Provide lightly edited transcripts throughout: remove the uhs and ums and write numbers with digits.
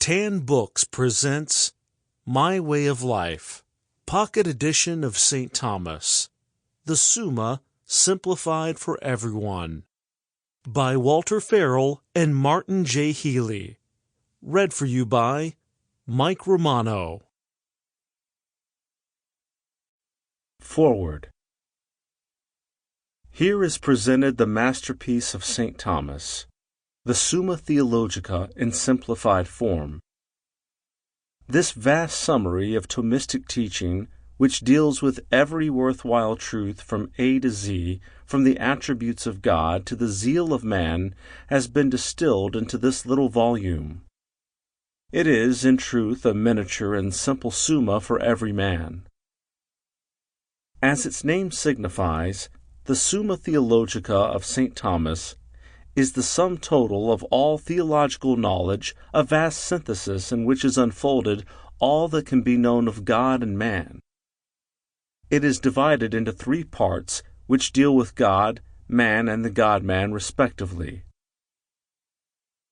Tan Books presents My Way of Life, Pocket Edition of St. Thomas, the Summa Simplified for Everyone, by Walter Farrell and Martin J. Healy. Read for you by Mike Romano. Forward. Here is presented the masterpiece of St. Thomas, the Summa Theologica in simplified form. This vast summary of Thomistic teaching, which deals with every worthwhile truth from A to Z, from the attributes of God to the zeal of man, has been distilled into this little volume. It is, in truth, a miniature and simple Summa for every man. As its name signifies, the Summa Theologica of St. Thomas is the sum total of all theological knowledge, a vast synthesis in which is unfolded all that can be known of God and man. It is divided into 3 parts, which deal with God, man, and the God-man, respectively.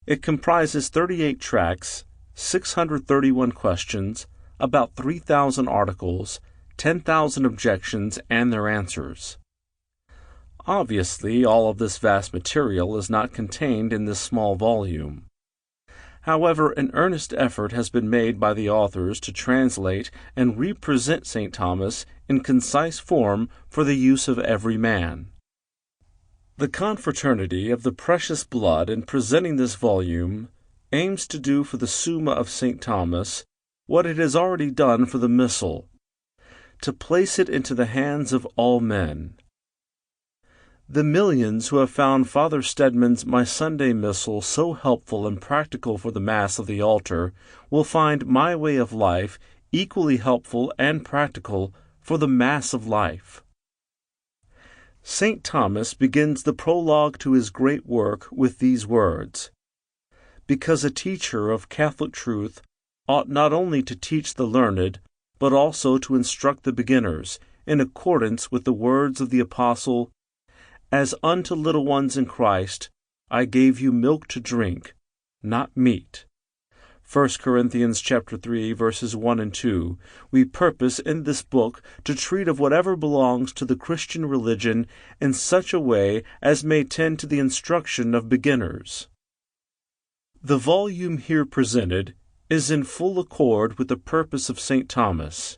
It comprises 38 tracts, 631 questions, about 3,000 articles, 10,000 objections, and their answers. Obviously, all of this vast material is not contained in this small volume. However, an earnest effort has been made by the authors to translate and represent St. Thomas in concise form for the use of every man. The Confraternity of the Precious Blood, in presenting this volume, aims to do for the Summa of St. Thomas what it has already done for the Missal, to place it into the hands of all men. The millions who have found Father Stedman's My Sunday Missal so helpful and practical for the Mass of the altar will find My Way of Life equally helpful and practical for the Mass of life. St. Thomas begins the prologue to his great work with these words: "Because a teacher of Catholic truth ought not only to teach the learned, but also to instruct the beginners, in accordance with the words of the Apostle, As unto little ones in Christ, I gave you milk to drink, not meat." 1 Corinthians chapter 3, verses 1 and 2. We purpose in this book to treat of whatever belongs to the Christian religion in such a way as may tend to the instruction of beginners. The volume here presented is in full accord with the purpose of St. Thomas.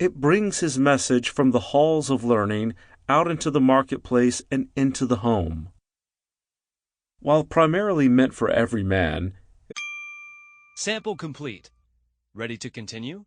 It brings his message from the halls of learning out into the marketplace and into the home. While primarily meant for every man, Sample complete. Ready to continue?